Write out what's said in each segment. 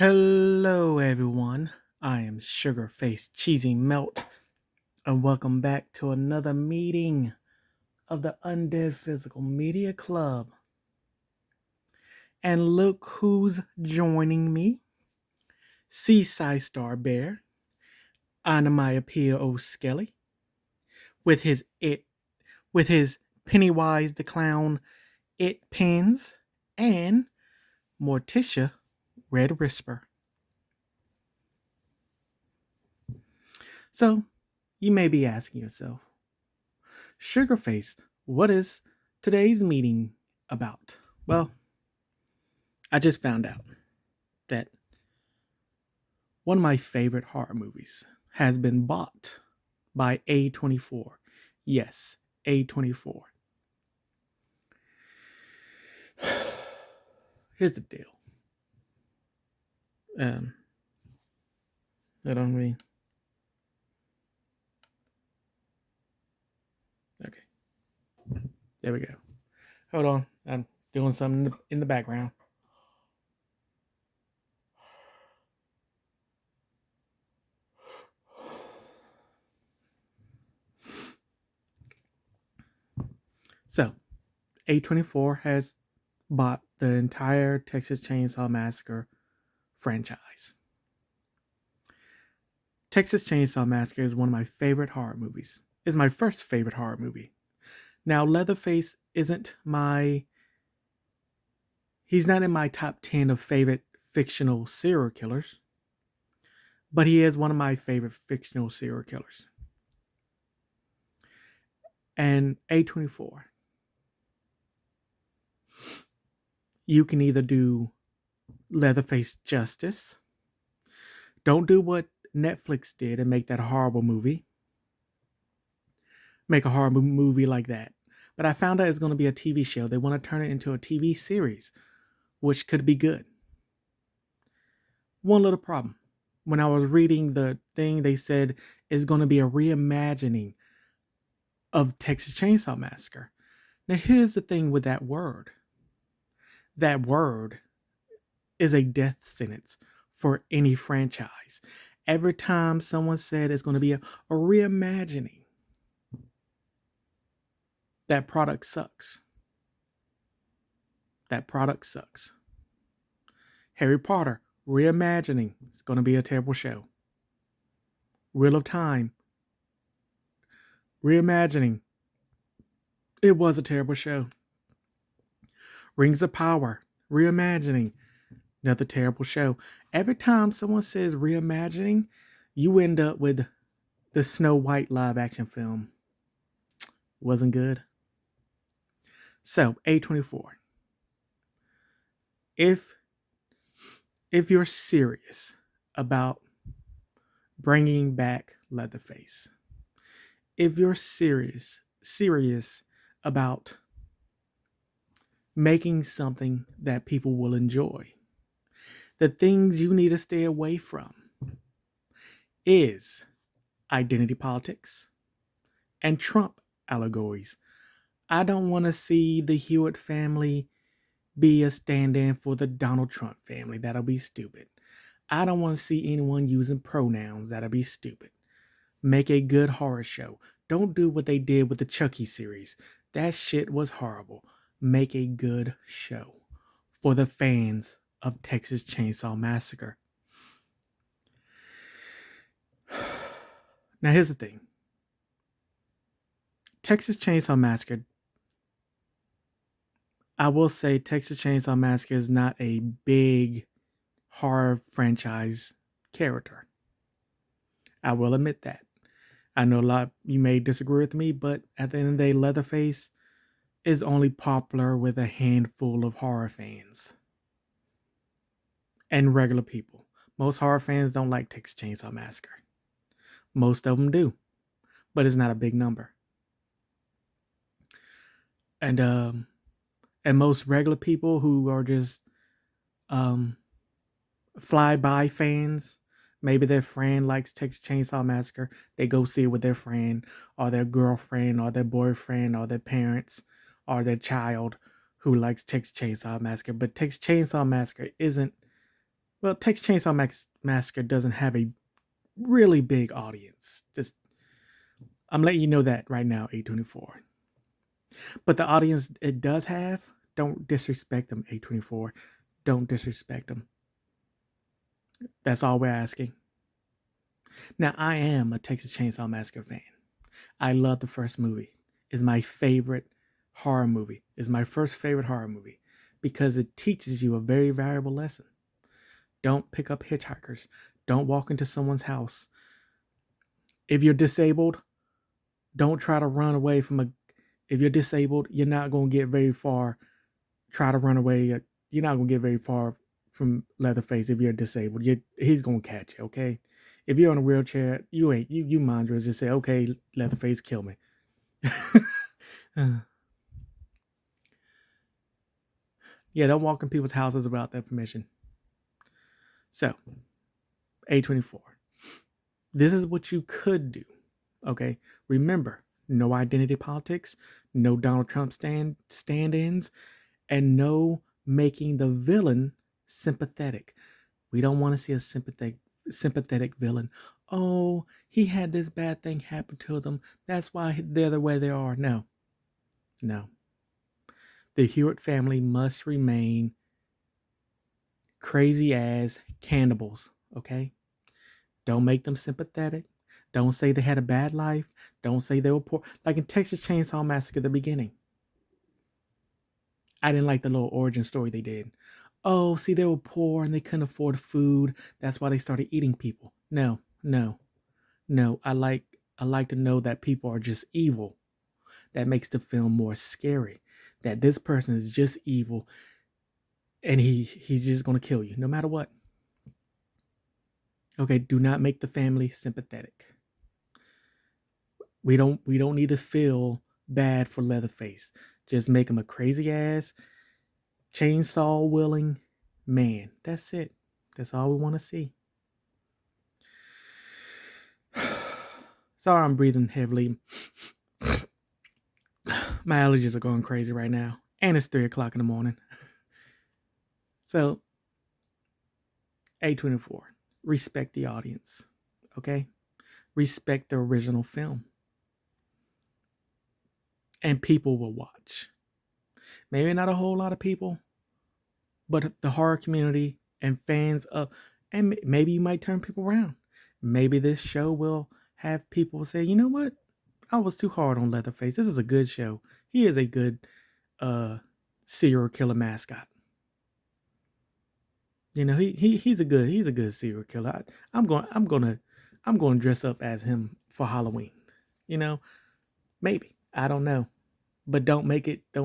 Hello, everyone. I am Sugarface Cheesy Melt, and welcome back to another meeting of the Undead Physical Media Club. And look who's joining me: Seaside Star Bear, Anamaya P.O. Skelly, with his Pennywise the Clown it pins, and Morticia Red Whisper. So, you may be asking yourself, Sugarface, what is today's meeting about? Well, I just found out that one of my favorite horror movies has been bought by A24. Yes, A24. Here's the deal. I don't really. Okay, there we go. Hold on, I'm doing something in the background. So, A24 has bought the entire Texas Chainsaw Massacre franchise. Texas Chainsaw Massacre is one of my favorite horror movies. It's my first favorite horror movie. Now, Leatherface isn't he's not in my top 10 of favorite fictional serial killers, but he is one of my favorite fictional serial killers. And A24, you can either do Leatherface justice, don't do what Netflix did and make that horrible movie, make a horrible movie like that. But I found out it's going to be a TV show. They want to turn it into a TV series, which could be good. One little problem. When I was reading the thing, they said it's going to be a reimagining of Texas Chainsaw Massacre. Now, here's the thing with that word. That word is a death sentence for any franchise. Every time someone said it's going to be a reimagining, that product sucks. That product sucks. Harry Potter, reimagining. It's going to be a terrible show. Wheel of Time, reimagining. It was a terrible show. Rings of Power, reimagining. Another terrible show. Every time someone says reimagining, you end up with the Snow White live action film. Wasn't good. So, A24. If you're serious about bringing back Leatherface, if you're serious about making something that people will enjoy, the things you need to stay away from is identity politics and Trump allegories. I don't want to see the Hewitt family be a stand-in for the Donald Trump family. That'll be stupid. I don't want to see anyone using pronouns. That'll be stupid. Make a good horror show. Don't do what they did with the Chucky series. That shit was horrible. Make a good show for the fans of Texas Chainsaw Massacre. Now, here's the thing. Texas Chainsaw Massacre, I will say Texas Chainsaw Massacre is not a big horror franchise character. I will admit that. I know a lot you may disagree with me, but at the end of the day, Leatherface is only popular with a handful of horror fans and regular people. Most horror fans don't like Texas Chainsaw Massacre. Most of them do, but it's not a big number. And most regular people who are just fly-by fans, maybe their friend likes Texas Chainsaw Massacre, they go see it with their friend or their girlfriend or their boyfriend or their parents or their child who likes Texas Chainsaw Massacre. But Texas Chainsaw Massacre isn't Well, Texas Chainsaw Massacre doesn't have a really big audience. Just I'm letting you know that right now, A24. But the audience it does have, don't disrespect them, A24. Don't disrespect them. That's all we're asking. Now, I am a Texas Chainsaw Massacre fan. I love the first movie. It's my favorite horror movie. It's my first favorite horror movie because it teaches you a very valuable lesson. Don't pick up hitchhikers. Don't walk into someone's house. If you're disabled, don't try to run away from a. If you're disabled, you're not going to get very far. Try to run away. You're not going to get very far from Leatherface if you're disabled. He's going to catch you, okay? If you're in a wheelchair, you mind you just say, okay, Leatherface, kill me. Yeah, don't walk in people's houses without their permission. So, A24. This is what you could do. Okay. Remember, no identity politics, no Donald Trump stand-ins, and no making the villain sympathetic. We don't want to see a sympathetic villain. Oh, he had this bad thing happen to them. That's why they're the way they are. No. No. The Hewitt family must remain crazy ass cannibals, okay? Don't make them sympathetic. Don't say they had a bad life. Don't say they were poor. Like in Texas Chainsaw Massacre at the beginning. I didn't like the little origin story they did. Oh, see, they were poor and they couldn't afford food. That's why they started eating people. No, no, no. I like to know that people are just evil. That makes the film more scary. That this person is just evil and he's just gonna kill you no matter what. Okay, do not make the family sympathetic. We don't need to feel bad for Leatherface. Just make him a crazy ass chainsaw willing man. That's it. That's all we want to see. Sorry, I'm breathing heavily. My allergies are going crazy right now, and it's 3 o'clock in the morning. So, A24, respect the audience, okay? Respect the original film, and people will watch. Maybe not a whole lot of people, but the horror community and fans of, and maybe you might turn people around. Maybe this show will have people say, you know what? I was too hard on Leatherface. This is a good show. He is a good uh serial killer mascot. You know, he's a good serial killer. I'm going to dress up as him for Halloween. You know, maybe. I don't know. But don't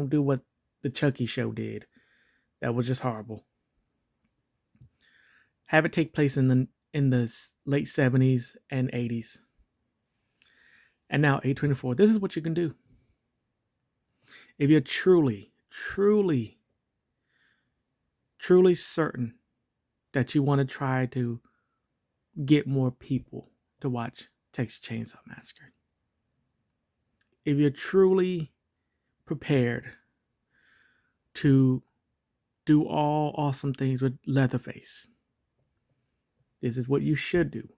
do what the Chucky show did. That was just horrible. Have it take place in the late 70s and 80s. And now A24, this is what you can do. If you're truly, truly, truly certain that you want to try to get more people to watch Texas Chainsaw Massacre, if you're truly prepared to do all awesome things with Leatherface, this is what you should do.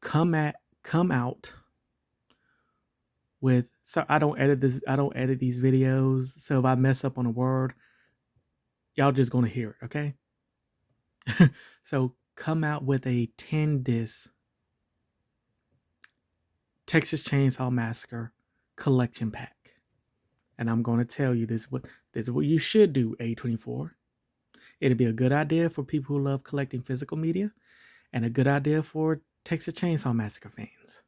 Come out with, so I don't edit these videos, so if I mess up on a word, y'all just gonna hear it, okay? So come out with a 10 disc Texas Chainsaw Massacre collection pack. And I'm going to tell you this is what you should do, A24. It'd be a good idea for people who love collecting physical media and a good idea for Texas Chainsaw Massacre fans.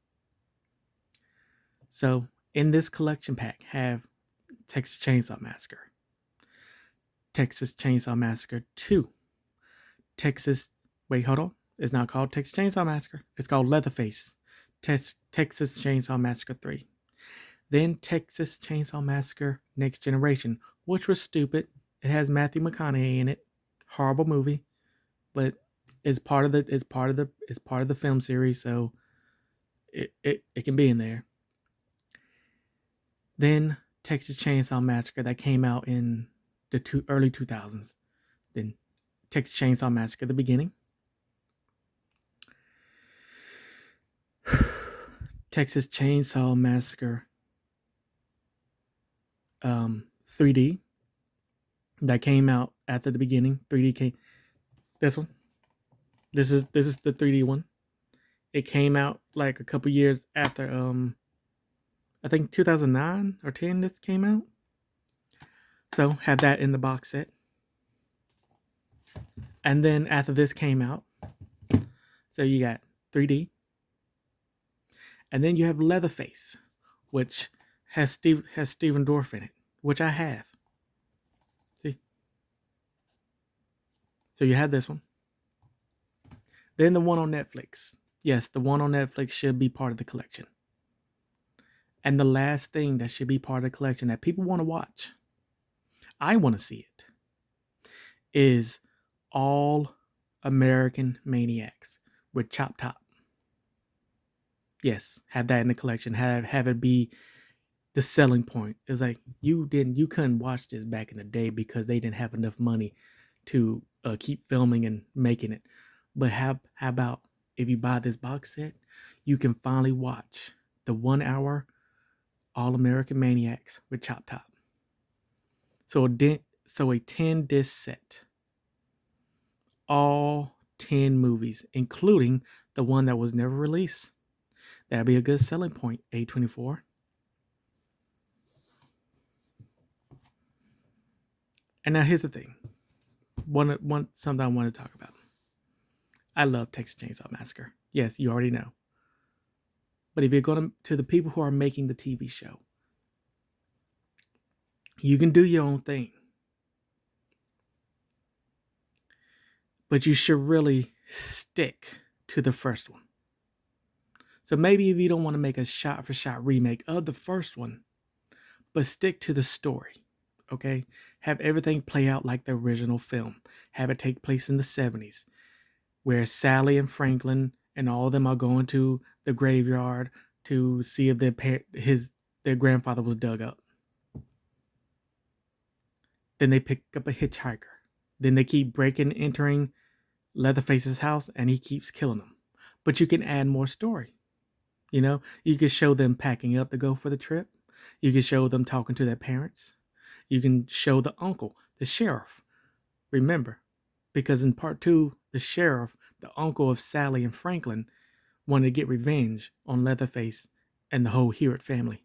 So in this collection pack have Texas Chainsaw Massacre, Texas Chainsaw Massacre 2, wait, hold on. It's not called Texas Chainsaw Massacre. It's called Leatherface, Texas Chainsaw Massacre 3. Then Texas Chainsaw Massacre Next Generation, which was stupid. It has Matthew McConaughey in it. Horrible movie, but it's part of the film series, so it can be in there. Then Texas Chainsaw Massacre that came out in the early 2000s. Then Texas Chainsaw Massacre the beginning. Texas Chainsaw Massacre 3D that came out after the beginning. 3D came. This one. This is the 3D one. It came out like a couple years after I think 2009 or 10 this came out. So have that in the box set. And then after this came out, so you got 3D. And then you have Leatherface, which has Steven Dorff in it, which I have. See? So you have this one. Then the one on Netflix. Yes, the one on Netflix should be part of the collection. And the last thing that should be part of the collection that people want to watch, I want to see it, is All American Maniacs with Chop Top. Yes, have that in the collection. Have it be the selling point. It's like you couldn't watch this back in the day because they didn't have enough money to keep filming and making it. But how about if you buy this box set, you can finally watch the 1 hour All American Maniacs with Chop Top. So a 10 disc set, all 10 movies, including the one that was never released. That'd be a good selling point, A24. And now here's the thing. Something I want to talk about. I love Texas Chainsaw Massacre. Yes, you already know. But if you're going to the people who are making the TV show, you can do your own thing. But you should really stick to the first one. So maybe if you don't want to make a shot-for-shot remake of the first one, but stick to the story, okay? Have everything play out like the original film. Have it take place in the 70s, where Sally and Franklin and all of them are going to the graveyard to see if their grandfather was dug up. Then they pick up a hitchhiker. Then they keep entering Leatherface's house, and he keeps killing them. But you can add more story. You know, you can show them packing up to go for the trip. You can show them talking to their parents. You can show the uncle, the sheriff. Remember, because in part 2, the sheriff, the uncle of Sally and Franklin, wanted to get revenge on Leatherface and the whole Hewitt family.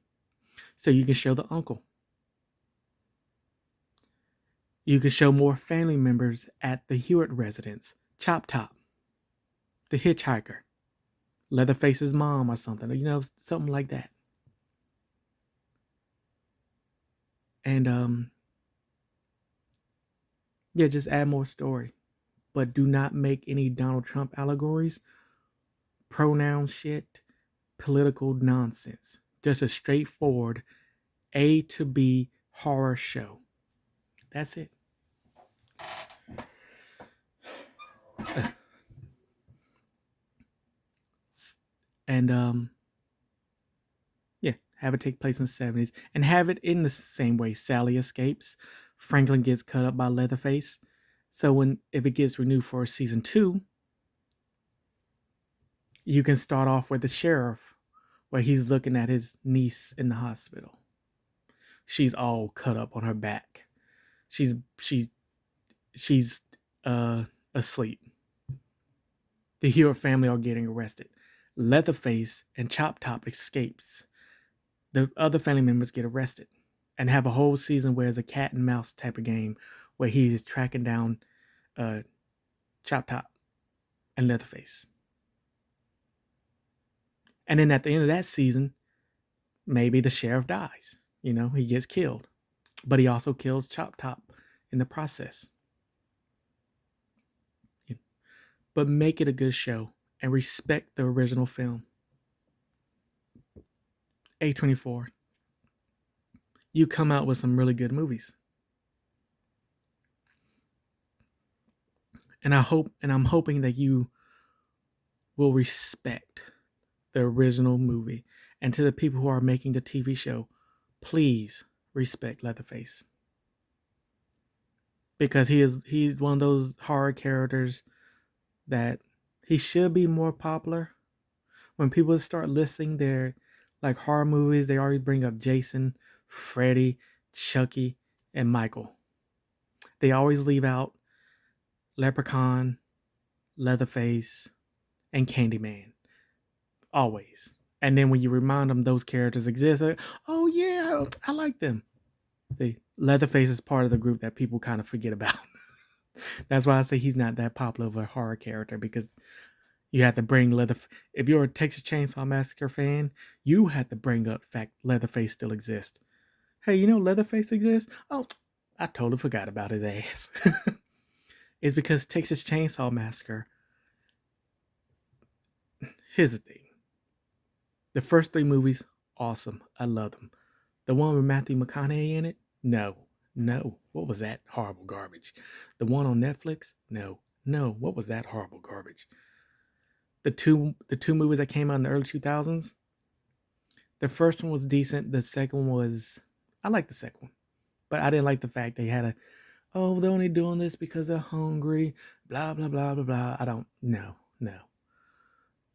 So you can show the uncle. You can show more family members at the Hewitt residence. Chop Top, the hitchhiker, Leatherface's mom or something, you know, something like that. And yeah, just add more story. But do not make any Donald Trump allegories, pronoun shit, political nonsense. Just a straightforward A to B horror show. That's it. And yeah, have it take place in the 70s and have it in the same way. Sally escapes, Franklin gets cut up by Leatherface. So if it gets renewed for season 2, you can start off with the sheriff where he's looking at his niece in the hospital. She's all cut up on her back. She's asleep. The Hewitt family are getting arrested. Leatherface and Chop Top escapes. The other family members get arrested and have a whole season where it's a cat and mouse type of game where he's tracking down Chop Top and Leatherface. And then at the end of that season, maybe the sheriff dies. You know, he gets killed. But he also kills Chop Top in the process. But make it a good show and respect the original film. A24, you come out with some really good movies. And I'm hoping that you will respect the original movie. And to the people who are making the TV show, please respect Leatherface. Because he's one of those horror characters that he should be more popular, When people start listing their like horror movies, they always bring up Jason, Freddy, Chucky, and Michael. They always leave out Leprechaun, Leatherface, and Candyman. Always. And then when you remind them those characters exist, like, oh yeah, I like them. See, Leatherface is part of the group that people kind of forget about. That's why I say he's not that popular of a horror character, because you have to bring If you're a Texas Chainsaw Massacre fan, you have to bring up the fact Leatherface still exists. Hey, you know Leatherface exists? Oh, I totally forgot about his ass. It's because Texas Chainsaw Massacre. Here's the thing: the first three movies, awesome. I love them. The one with Matthew McConaughey in it, no, no. What was that horrible garbage? The one on Netflix, no, no. What was that horrible garbage? The two movies that came out in the early 2000s, the first one was decent. The second one was, I like the second one, but I didn't like the fact they had they're only doing this because they're hungry, blah blah blah blah blah. I don't, no, no.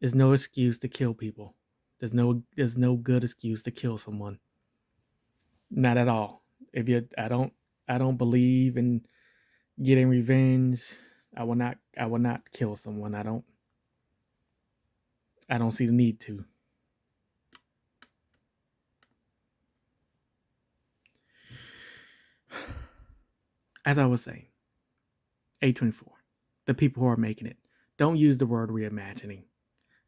There's no excuse to kill people. There's no good excuse to kill someone. Not at all. If you I don't believe in getting revenge. I will not kill someone. I don't see the need to. As I was saying, A24, the people who are making it, don't use the word reimagining.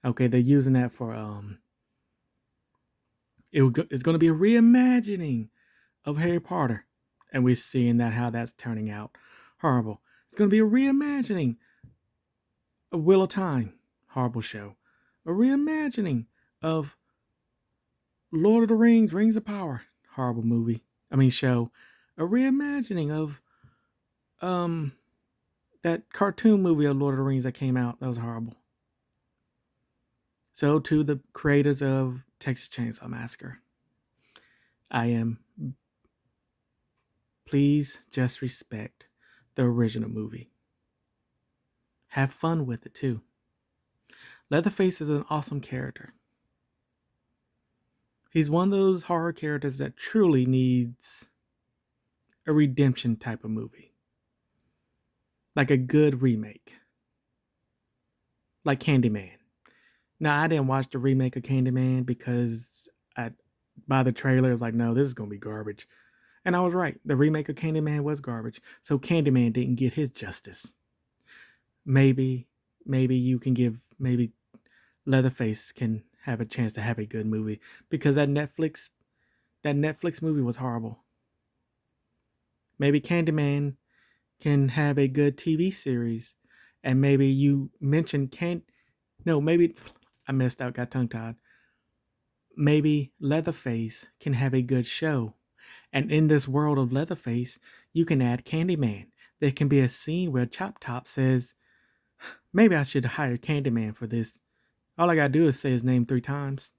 Okay, they're using that for it's going to be a reimagining of Harry Potter, and we're seeing that how that's turning out horrible. It's going to be a reimagining of Wheel of Time, horrible show. A reimagining of Lord of the Rings, Rings of Power, horrible movie. I mean show. A reimagining of um that cartoon movie of Lord of the Rings that came out. That was horrible. So to the creators of Texas Chainsaw Massacre, I am, please just respect the original movie. Have fun with it too. Leatherface is an awesome character. He's one of those horror characters that truly needs a redemption type of movie. Like a good remake. Like Candyman. Now, I didn't watch the remake of Candyman because by the trailer, it was like, no, this is going to be garbage. And I was right. The remake of Candyman was garbage. So Candyman didn't get his justice. Maybe you can maybe Leatherface can have a chance to have a good movie, because that Netflix movie was horrible. Maybe Candyman can have a good TV series, and maybe you mentioned no, maybe I messed up, got tongue tied. Maybe Leatherface can have a good show. And in this world of Leatherface, you can add Candyman. There can be a scene where Chop Top says, maybe I should hire Candyman for this. All I gotta do is say his name 3 times.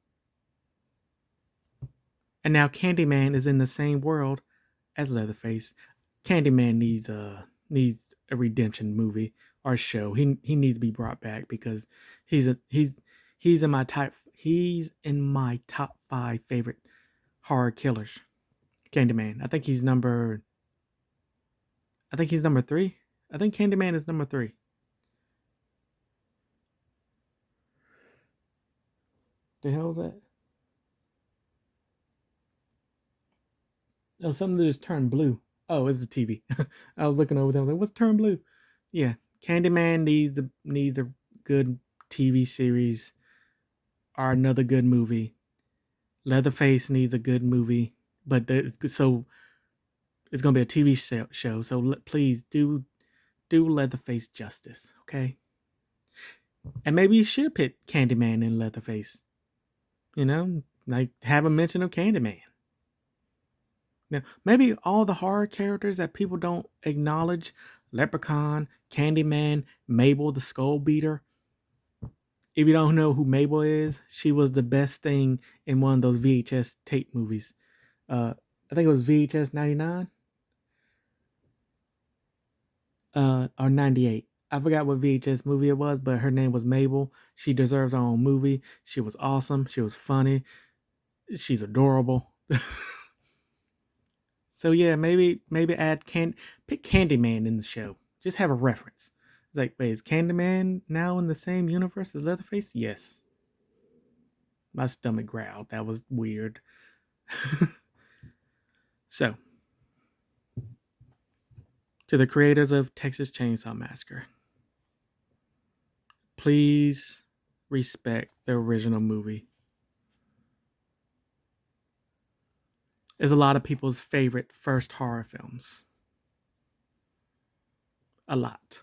And now Candyman is in the same world as Leatherface. Candyman needs a redemption movie or show. He needs to be brought back, because he's in my top 5 favorite horror killers. Candyman. I think he's number 3. I think Candyman is number 3. The hell is that? Oh, something that just turned blue. Oh, it's the TV. I was looking over there. I was like, what's turned blue? Yeah, Candyman needs a good TV series or another good movie. Leatherface needs a good movie, but it's gonna be a TV show. So please do Leatherface justice, okay? And maybe you should put Candyman in Leatherface. Like have a mention of Candyman. Now, maybe all the horror characters that people don't acknowledge, Leprechaun, Candyman, Mabel the Skull Beater. If you don't know who Mabel is, she was the best thing in one of those VHS tape movies. I think it was VHS 99 or 98. I forgot what VHS movie it was, but her name was Mabel. She deserves her own movie. She was awesome. She was funny. She's adorable. So yeah, maybe pick Candyman in the show. Just have a reference. It's like, wait, is Candyman now in the same universe as Leatherface? Yes. My stomach growled. That was weird. So, to the creators of Texas Chainsaw Massacre, please respect the original movie. It's a lot of people's favorite first horror films. A lot.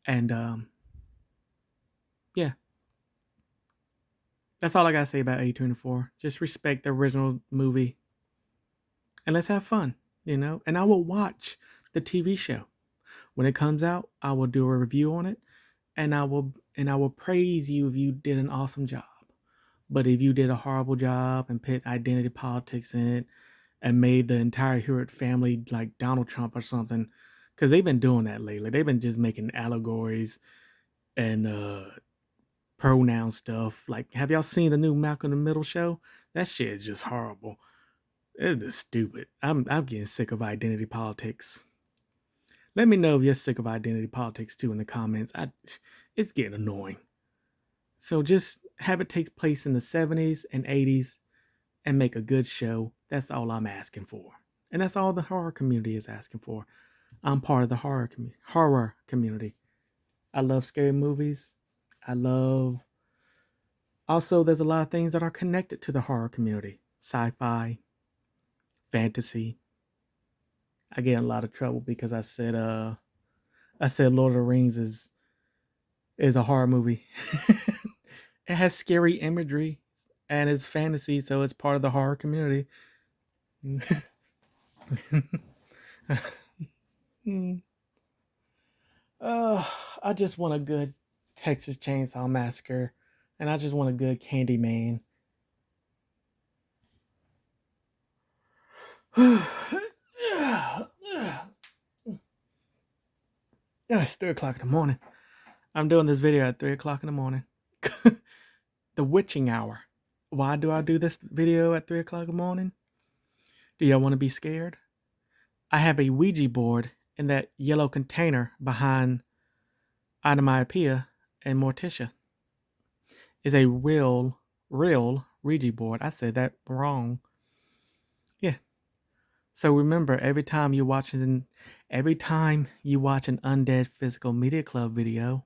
And yeah, that's all I gotta say about A24. Just respect the original movie and let's have fun, you know? And I will watch the TV show. When it comes out, I will do a review on it and I will praise you if you did an awesome job. But if you did a horrible job and put identity politics in it and made the entire Hewitt family like Donald Trump or something, because they've been doing that lately. They've been just making allegories and pronoun stuff. Like, have y'all seen the new Malcolm in the Middle show? That shit is just horrible. It is stupid. I'm getting sick of identity politics. Let me know if you're sick of identity politics too in the comments. It's getting annoying. So just have it take place in the 70s and 80s and make a good show. That's all I'm asking for. And that's all the horror community is asking for. I'm part of the horror community. I love scary movies. I love Also, there's a lot of things that are connected to the horror community. Sci-fi, fantasy. I get in a lot of trouble because I said Lord of the Rings is a horror movie. It has scary imagery and it's fantasy, so it's part of the horror community. uh, I just want a good Texas Chainsaw Massacre, and I just want a good Candyman. It's 3 o'clock in the morning. I'm doing this video at 3 o'clock in the morning. The witching hour. Why do I do this video at 3 o'clock in the morning? Do y'all want to be scared? I have a Ouija board in that yellow container behind Onomatopoeia and Morticia. It's a real Ouija board. I said that wrong. Yeah. So remember, every time you watch an Undead Physical Media Club video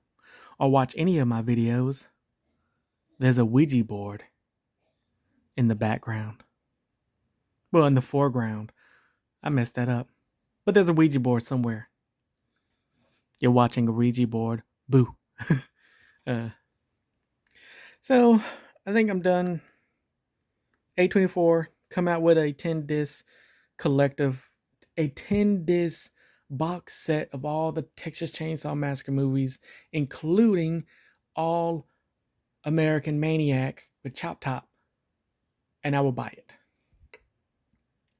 or watch any of my videos, there's a Ouija board in the background. Well, in the foreground. I messed that up. But there's a Ouija board somewhere. You're watching a Ouija board. Boo. uh, so, I think I'm done. A24 come out with a 10-disc collective, a 10-disc box set of all the Texas Chainsaw Massacre movies, including all American Maniacs with Chop Top. And I will buy it.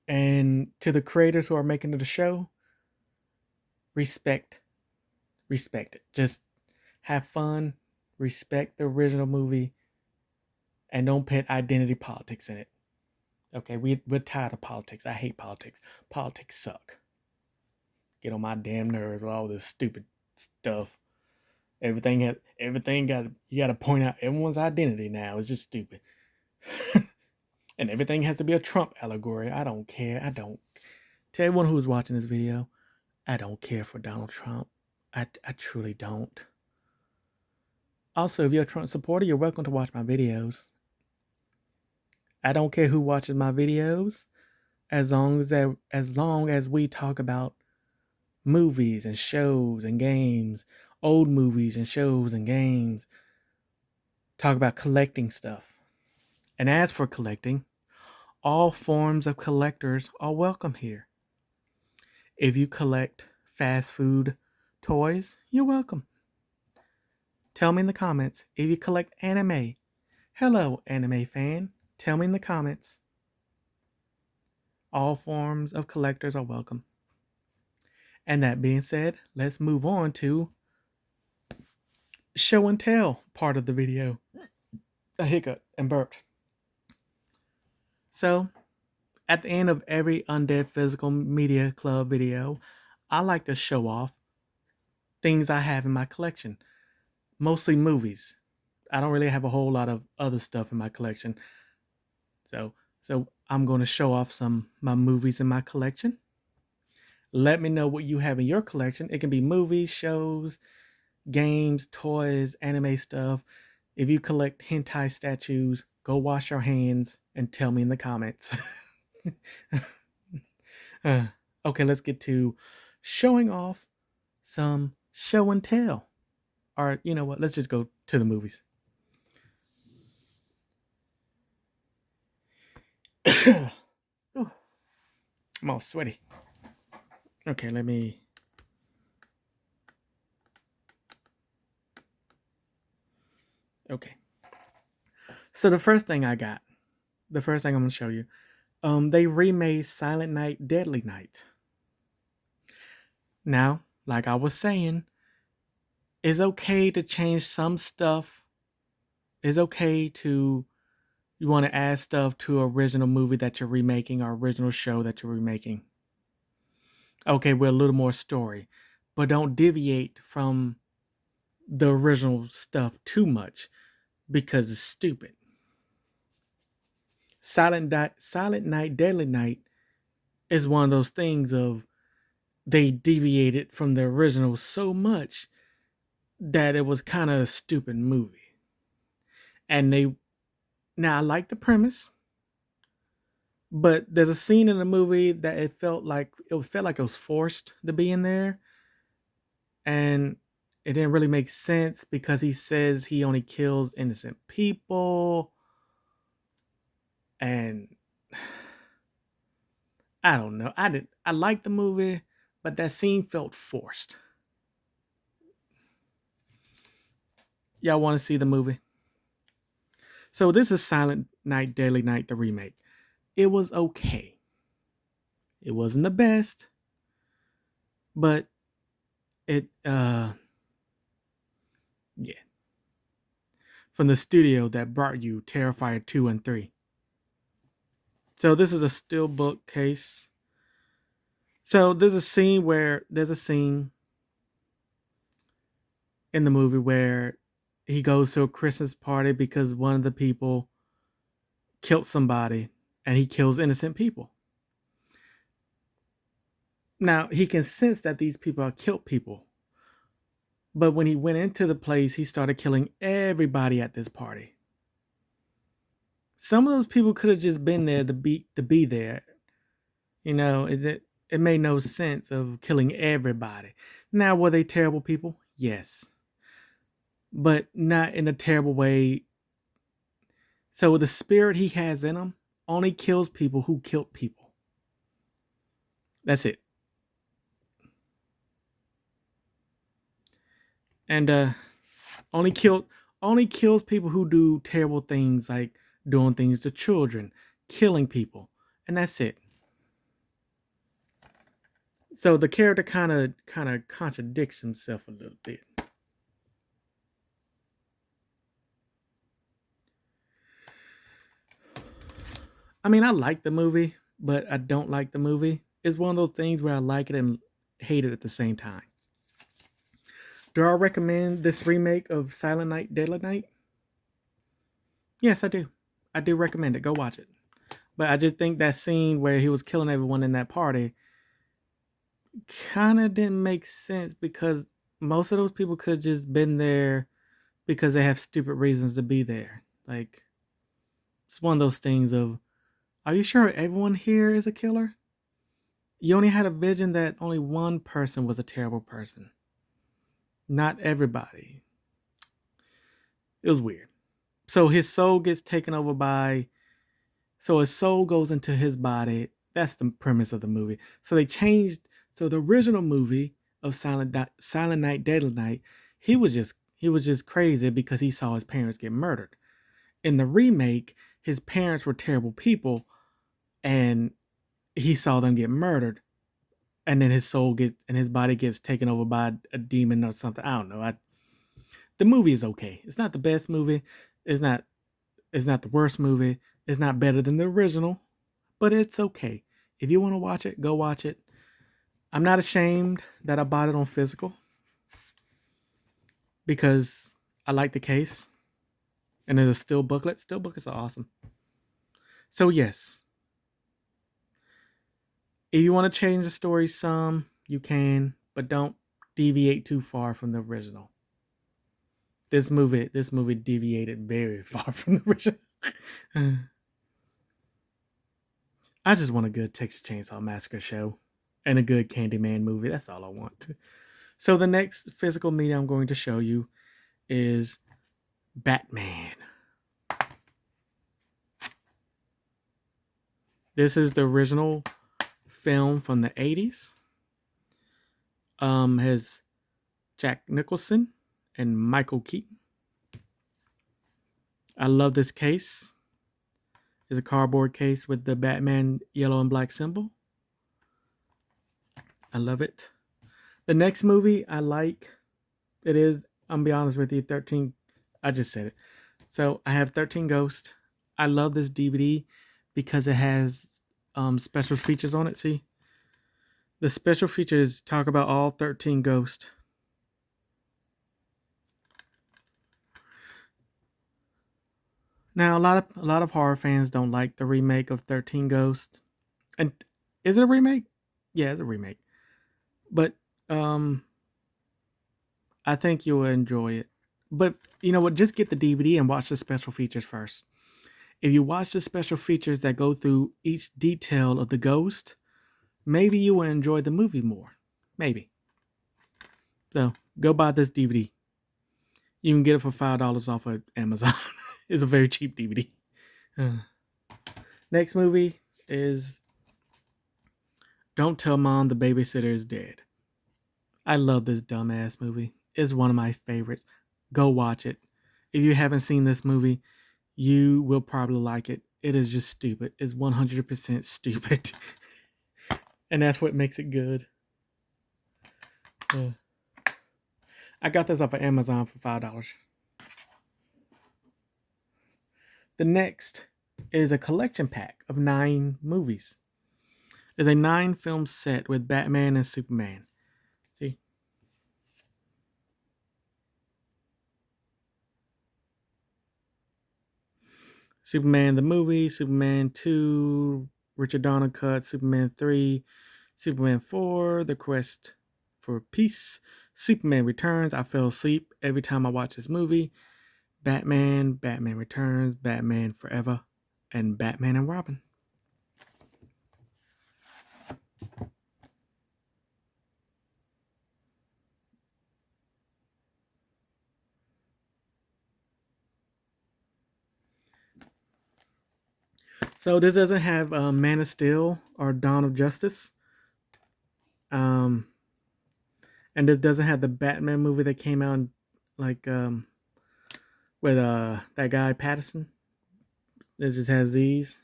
And to the creators who are making the show, respect it. Just have fun, respect the original movie, and don't put identity politics in it. Okay, we're tired of politics. I hate politics. Politics suck. Get on my damn nerves with all this stupid stuff. Everything got you got to point out everyone's identity now. It's just stupid. And everything has to be a Trump allegory. I don't care. I don't. To everyone who's watching this video, I don't care for Donald Trump. I truly don't. Also, if you're a Trump supporter, you're welcome to watch my videos. I don't care who watches my videos, as long as we talk about movies and shows and games, old movies and shows and games, talk about collecting stuff. And as for collecting, all forms of collectors are welcome here. If you collect fast food toys, you're welcome. Tell me in the comments if you collect anime. Hello, anime fan. Tell me in the comments. All forms of collectors are welcome. And that being said, let's move on to show and tell part of the video. A hiccup and burp. So, at the end of every Undead Physical Media Club video, I like to show off things I have in my collection. Mostly movies. I don't really have a whole lot of other stuff in my collection. So I'm going to show off some my movies in my collection. Let me know what you have in your collection. It can be movies, shows, games, toys, anime stuff. If you collect hentai statues, go wash your hands and tell me in the comments. Okay, let's get to showing off some show and tell. Or, you know what? Let's just go to the movies. Ooh, I'm all sweaty. Okay, let me. Okay. So the first thing I'm going to show you, they remade Silent Night, Deadly Night. Now, like I was saying, it's okay to change some stuff. It's okay to you want to add stuff to an original movie that you're remaking or original show that you're remaking. Okay, with a little more story, but don't deviate from the original stuff too much because it's stupid. Silent Night, Deadly Night is one of those things of they deviated from the original so much that it was kind of a stupid movie. And now I like the premise, but there's a scene in the movie that it felt like it was forced to be in there, and it didn't really make sense because he says he only kills innocent people, and I don't know. I liked the movie, but that scene felt forced. Y'all want to see the movie? So this is Silent Night, Deadly Night, the remake. It was okay. It wasn't the best, but it yeah. From the studio that brought you Terrifier 2 and 3. So this is a steelbook case. So there's a scene in the movie where he goes to a Christmas party because one of the people killed somebody and he kills innocent people. Now, he can sense that these people are killed people. But when he went into the place, he started killing everybody at this party. Some of those people could have just been there to be there. You know, it made no sense of killing everybody. Now, were they terrible people? Yes. But not in a terrible way. So the spirit he has in him only kills people who killed people. That's it. And only kills people who do terrible things like doing things to children, killing people, and that's it. So the character kind of contradicts himself a little bit. I mean, I like the movie, but I don't like the movie. It's one of those things where I like it and hate it at the same time. Do I recommend this remake of Silent Night, Deadly Night? Yes, I do. I do recommend it. Go watch it. But I just think that scene where he was killing everyone in that party kind of didn't make sense because most of those people could have just been there because they have stupid reasons to be there. Like, it's one of those things of, are you sure everyone here is a killer? You only had a vision that only one person was a terrible person. Not everybody. It was weird. So his soul gets taken over by, so his soul goes into his body. That's the premise of the movie. So they changed, so the original movie of Silent Night, Deadly Night, he was just crazy because he saw his parents get murdered. In the remake, his parents were terrible people and he saw them get murdered. and then his soul gets and his body gets taken over by a demon or something. I don't know. The movie is okay. It's not the best movie. It's not. It's not the worst movie. It's not better than the original, but it's okay. If you want to watch it, go watch it. I'm not ashamed that I bought it on physical because I like the case, and there's a still booklet. Still booklets are awesome. So yes, if you want to change the story some, you can, but don't deviate too far from the original. This movie deviated very far from the original. I just want a good Texas Chainsaw Massacre show and a good Candyman movie. That's all I want. So the next physical media I'm going to show you is Batman. This is the original film from the 80s. Has Jack Nicholson and Michael Keaton. I love this case. It's a cardboard case with the Batman yellow and black symbol. I love it. The next movie I like, it is, I'm gonna be honest with you, 13, I just said it. So I have 13 Ghosts. I love this DVD because it has special features on it. See? The special features talk about all 13 Ghosts. Now a lot of horror fans don't like the remake of 13 Ghosts. And is it a remake? Yeah, it's a remake. But I think you will enjoy it. But you know what? Just get the DVD and watch the special features first. If you watch the special features that go through each detail of the ghost, maybe you will enjoy the movie more. Maybe. So go buy this DVD. You can get it for $5 off of Amazon. It's a very cheap DVD. Next movie is Don't Tell Mom the Babysitter is Dead. I love this dumbass movie. It's one of my favorites. Go watch it. If you haven't seen this movie, you will probably like it. It is just stupid. It's 100% stupid. And that's what makes it good. I got this off of Amazon for $5. The next is a collection pack of 9 movies. It's a 9-film set with Batman and Superman. See? Superman the movie, Superman 2, Richard Donner cut, Superman 3, Superman 4, The Quest for Peace, Superman Returns. I fell asleep every time I watch this movie. Batman, Batman Returns, Batman Forever, and Batman and Robin. So this doesn't have Man of Steel or Dawn of Justice. And it doesn't have the Batman movie that came out like with that guy Patterson. It just has these,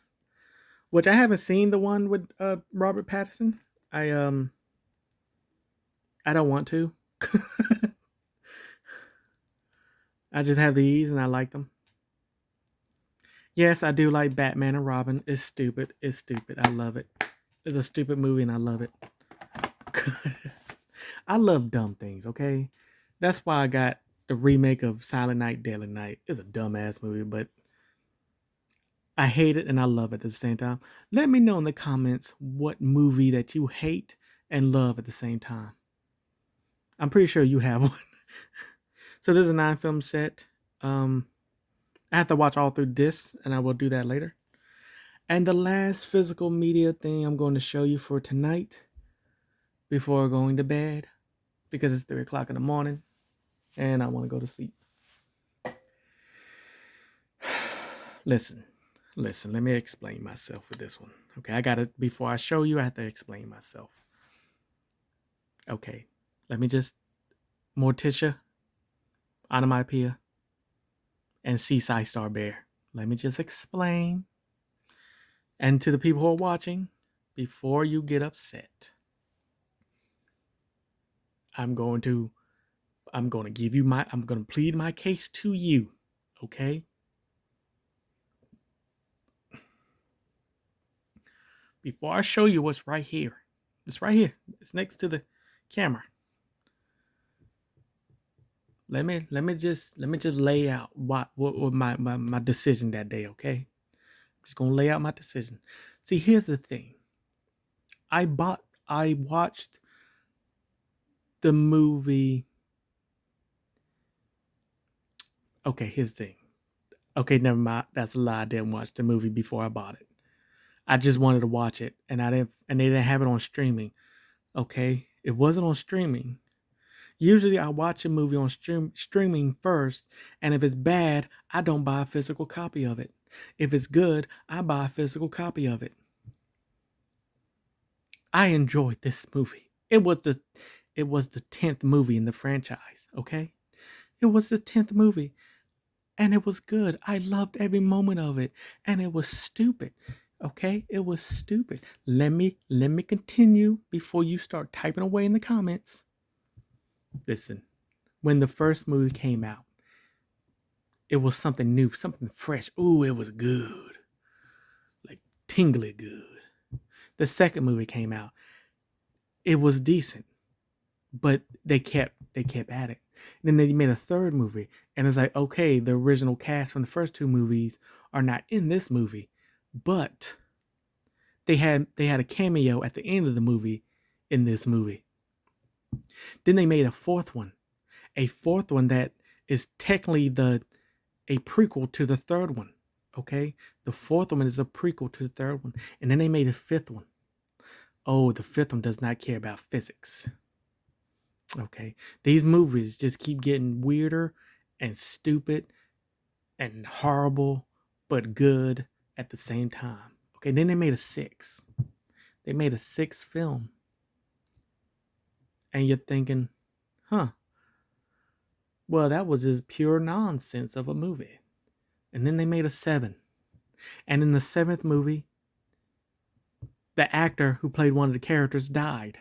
which I haven't seen the one with Robert Pattinson. I don't want to. I just have these and I like them. Yes, I do like Batman and Robin. It's stupid. It's stupid. I love it. It's a stupid movie and I love it. I love dumb things, okay? That's why I got the remake of Silent Night, Deadly Night. It's a dumbass movie, but I hate it and I love it at the same time. Let me know in the comments what movie that you hate and love at the same time. I'm pretty sure you have one. So this is a 9-film set. I have to watch all through this, and I will do that later. And the last physical media thing I'm going to show you for tonight before going to bed, because it's 3 o'clock in the morning and I want to go to sleep. Listen, let me explain myself with this one. Okay, I got to, before I show you, I have to explain myself. Okay, let me just, Morticia, Onomatopoeia, and Seaside Star Bear. Let me just explain. And to the people who are watching, before you get upset. I'm going to give you I'm going to plead my case to you, okay? Before I show you what's right here. It's right here. It's next to the camera. Let me just lay out what my decision that day, okay? I'm just gonna lay out my decision. See, here's the thing. I watched the movie. Okay, here's the thing. Okay, never mind. That's a lie. I didn't watch the movie before I bought it. I just wanted to watch it, and they didn't have it on streaming. Okay, it wasn't on streaming. Usually, I watch a movie on streaming first, and if it's bad, I don't buy a physical copy of it. If it's good, I buy a physical copy of it. I enjoyed this movie. It was the 10th movie in the franchise, okay? It was the 10th movie, and it was good. I loved every moment of it, and it was stupid. Okay? It was stupid. Let me continue before you start typing away in the comments. Listen, when the first movie came out, it was something new, something fresh. Ooh, it was good. Like tingly good. The second movie came out. It was decent, but they kept at it. Then they made a third movie, and it's like, okay, the original cast from the first two movies are not in this movie, but they had a cameo at the end of the movie in this movie. Then they made a fourth one that is technically a prequel to the third one. Okay, the fourth one is a prequel to the third one, and then they made a fifth one. Oh, the fifth one does not care about physics. Okay, these movies just keep getting weirder and stupid and horrible, but good at the same time. Okay, then they made a sixth. They made a sixth film, and you're thinking, huh? Well, that was just pure nonsense of a movie. And then they made a seven. And in the seventh movie, the actor who played one of the characters died.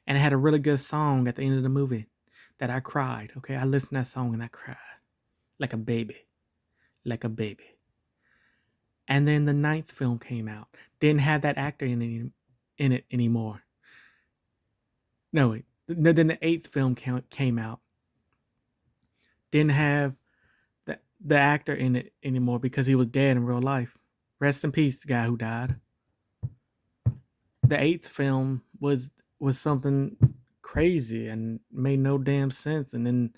And it had a really good song at the end of the movie that I cried. Okay, I listened to that song and I cried like a baby. Like a baby. And then the ninth film came out. Didn't have that actor in it anymore. No, wait. Then the eighth film came out. Didn't have the actor in it anymore because he was dead in real life. Rest in peace, the guy who died. The eighth film was something crazy and made no damn sense. And then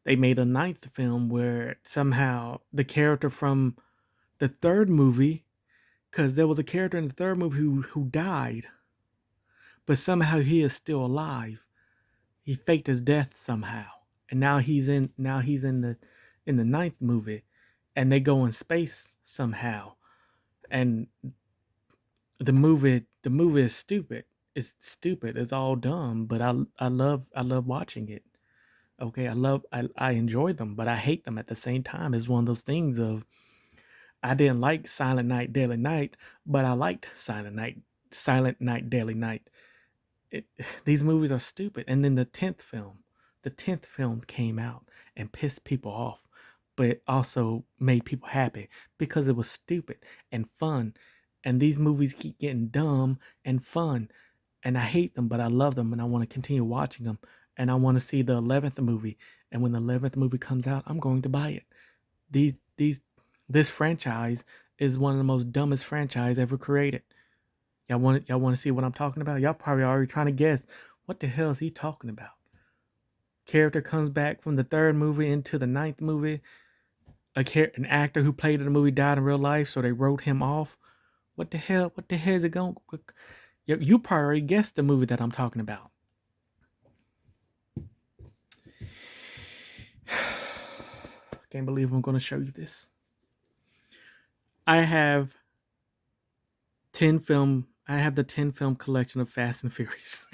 they made a ninth film where somehow the character from the third movie, because there was a character in the third movie who died, but somehow he is still alive. He faked his death somehow, and now he's in the ninth movie, and they go in space somehow, and the movie is stupid. It's stupid. It's all dumb, but I love watching it. Okay, I enjoy them, but I hate them at the same time. It's one of those things of I didn't like Silent Night, Deadly Night, but I liked Silent Night, Deadly Night. It, these movies are stupid. And then the tenth film came out and pissed people off, but it also made people happy because it was stupid and fun. And these movies keep getting dumb and fun, and I hate them, but I love them, and I want to continue watching them. And I want to see the 11th movie. And when the 11th movie comes out, I'm going to buy it. These this franchise is one of the most dumbest franchise ever created. Y'all want to see what I'm talking about? Y'all probably already trying to guess what the hell is he talking about. Character comes back from the third movie into the ninth movie. An actor who played in the movie died in real life, so they wrote him off. What the hell? What the hell is it going? You probably already guessed the movie that I'm talking about. I can't believe I'm going to show you this. I have the 10 film collection of Fast and Furious.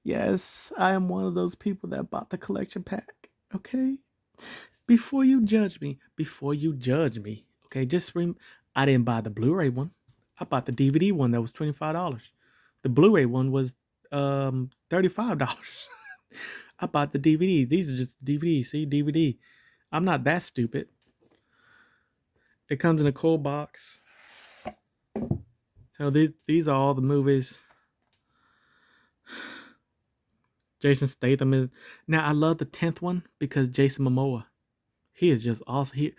Yes, I am one of those people that bought the collection pack. Okay? Before you judge me, okay, I didn't buy the Blu-ray one. I bought the DVD one that was $25. The Blu-ray one was $35. I bought the DVD. These are just DVDs. See, DVD. I'm not that stupid. It comes in a cool box. So these are all the movies. Jason Statham is now. I love the 10th one because Jason Momoa. He is just awesome.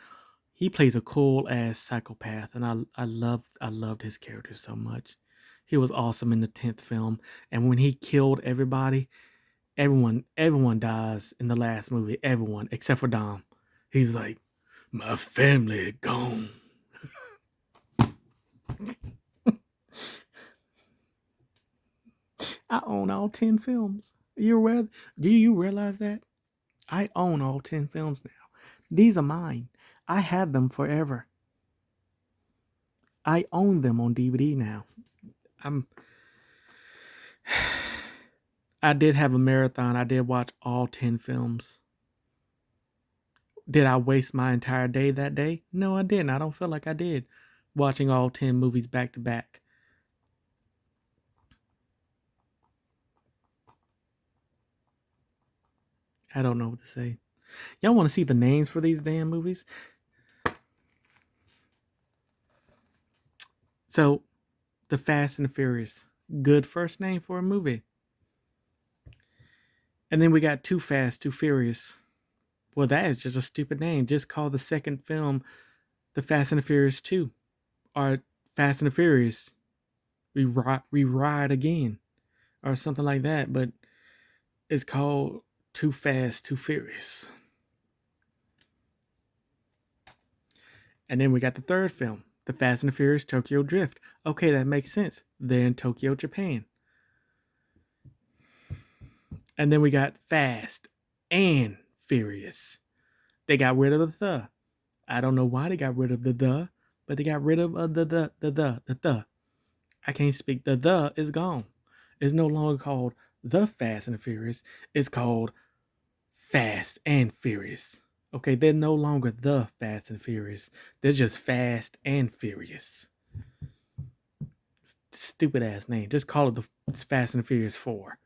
He plays a cool ass psychopath, and I loved his character so much. He was awesome in the 10th film, and when he killed everybody, everyone dies in the last movie. Everyone except for Dom. He's like, my family gone. I own all 10 films. Do you realize that? I own all 10 films now. These are mine. I had them forever. I own them on DVD now. I'm I did have a marathon. I did watch all 10 films. Did I waste my entire day that day? No, I didn't. I don't feel like I did. Watching all 10 movies back to back. I don't know what to say. Y'all want to see the names for these damn movies? So, The Fast and the Furious. Good first name for a movie. And then we got Too Fast, Too Furious. Well, that is just a stupid name. Just call the second film The Fast and the Furious 2. Or Fast and the Furious. We ride again. Or something like that. But it's called Too Fast, Too Furious. And then we got the third film, The Fast and the Furious Tokyo Drift. Okay, that makes sense. They're in Tokyo, Japan. And then we got Fast and Furious. They got rid of the. I don't know why they got rid of the, but they got rid of the. I can't speak. The is gone. It's no longer called The Fast and the Furious. It's called Fast and Furious. Okay, they're no longer The Fast and Furious. They're just Fast and Furious. Stupid ass name. Just call it the Fast and the Furious 4.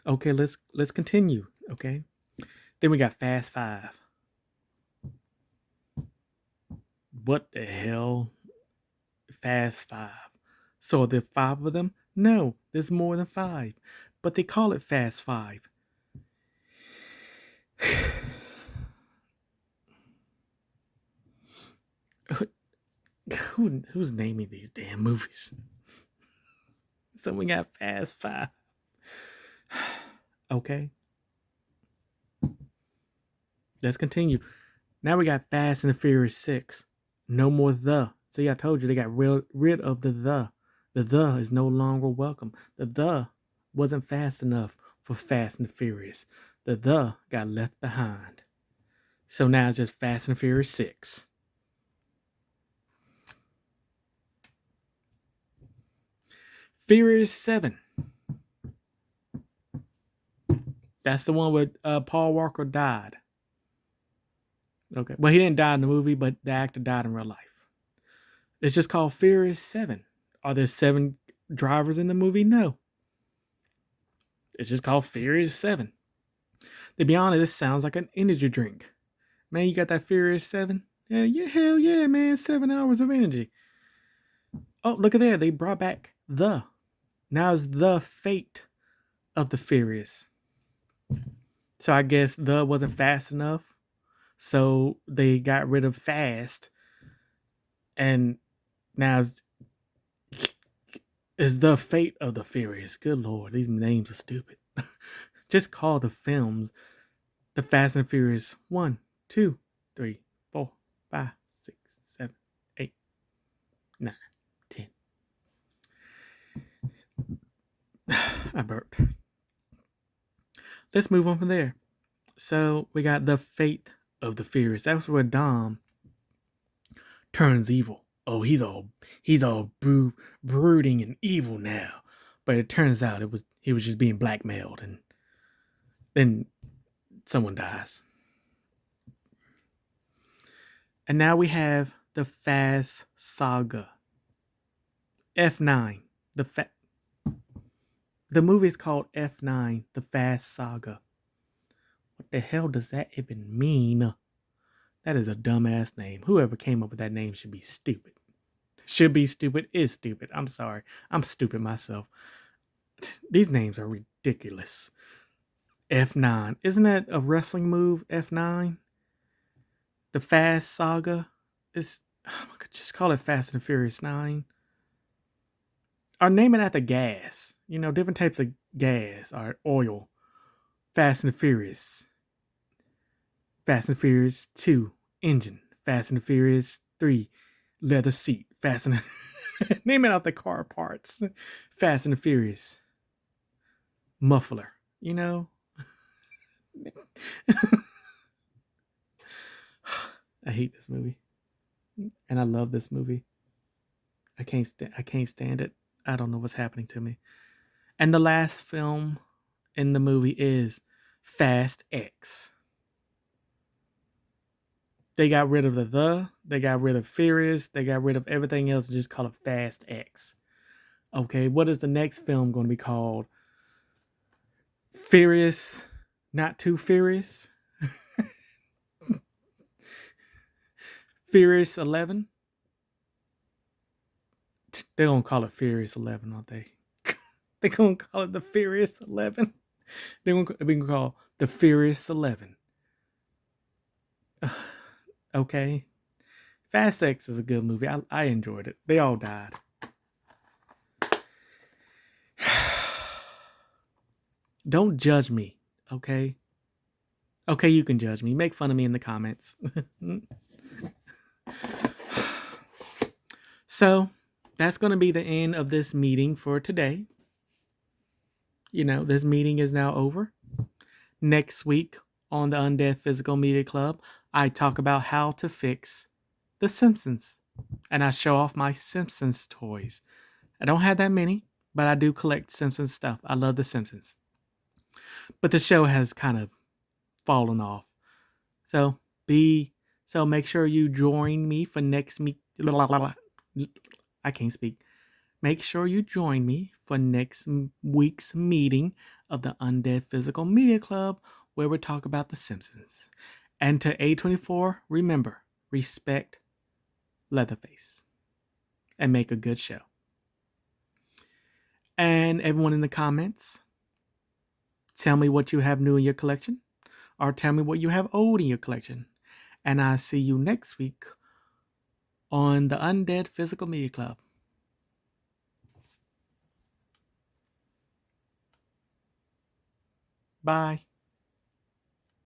Okay, let's continue. Okay. Then we got Fast 5. What the hell? Fast 5. So are there 5 of them? No, there's more than 5. But they call it Fast 5. Who's naming these damn movies? So we got Fast 5. Okay. Let's continue. Now we got Fast and the Furious 6. No more the. See, I told you they got rid of the. The is no longer welcome. The wasn't fast enough for Fast and the Furious. The got left behind. So now it's just Fast and the Furious 6. Furious 7. That's the one where Paul Walker died. Okay. Well, he didn't die in the movie, but the actor died in real life. It's just called Furious 7. Are there 7 drivers in the movie? No. It's just called Furious 7. To be honest, this sounds like an energy drink. Man, you got that Furious 7? Yeah, hell yeah, man. 7 hours of energy. Oh, look at there. They brought back the. Now it's the fate of the Furious. So I guess the wasn't fast enough. So they got rid of fast. And now it's the fate of the Furious. Good Lord, these names are stupid. Just call the films The Fast and Furious 1, 2, 3, 4, 5, 6, 7, 8, 9, 10. I burped. Let's move on from there. So we got the fate of the Furious. That's where Dom turns evil. Oh, he's all brooding and evil now. But it turns out he was just being blackmailed, and then someone dies. And now we have The Fast Saga. F9. The movie is called F9, The Fast Saga. What the hell does that even mean? That is a dumbass name. Whoever came up with that name should be stupid. Should be stupid is stupid. I'm sorry. I'm stupid myself. These names are ridiculous. F9. Isn't that a wrestling move? F9? The Fast Saga? Is just call it Fast and Furious 9. Or name it after gas. You know, different types of gas or oil. Fast and Furious. Fast and Furious 2. Engine. Fast and Furious 3. Leather seat. Fast and name it out the car parts. Fast and Furious. Muffler. You know? I hate this movie. And I love this movie. I can't stand it. I don't know what's happening to me. And the last film in the movie is Fast X. They got rid of they got rid of Furious, they got rid of everything else and just call it Fast X. Okay, what is the next film going to be called? Furious, Not Too Furious? Furious 11? They're going to call it Furious 11, aren't they? They're going to call it the Furious 11. They're going to call the Furious 11. Okay. Fast X is a good movie. I enjoyed it. They all died. Don't judge me, okay? Okay, you can judge me. Make fun of me in the comments. So, that's going to be the end of this meeting for today. You know, this meeting is now over. Next week on the Undead Physical Media Club, I talk about how to fix The Simpsons. And I show off my Simpsons toys. I don't have that many, but I do collect Simpsons stuff. I love The Simpsons. But the show has kind of fallen off. So make sure you join me for next I can't speak. Make sure you join me for next week's meeting of the Undead Physical Media Club, where we talk about The Simpsons. And to A24, remember, respect Leatherface and make a good show. And everyone in the comments, tell me what you have new in your collection, or tell me what you have old in your collection. And I'll see you next week on the Undead Physical Media Club. Bye.